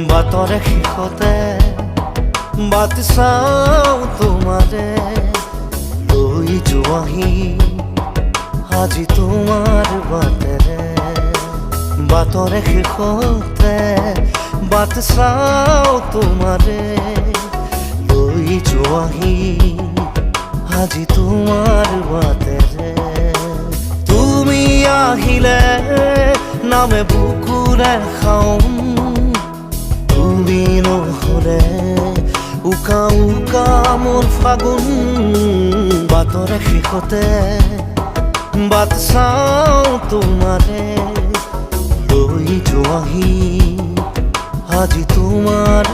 বাটৰে শেষতে বাট চাওঁ তোমাৰে লৈ যোৱাহি আজি তোমাৰ বাটেৰে। বাটৰে শেষতে বাট চাওঁ তোমাৰে লৈ যোৱাহি আজি তোমাৰ বাটেৰে। তুমি আহিলে নামে বুকুৰে খাওঁ, তুমি নহ'লে উকা উকা মোৰ ফাগুন। বাটৰে শেষতে বাট চাওঁ তোমাৰে লৈ যোৱাহি আজি তোমাৰ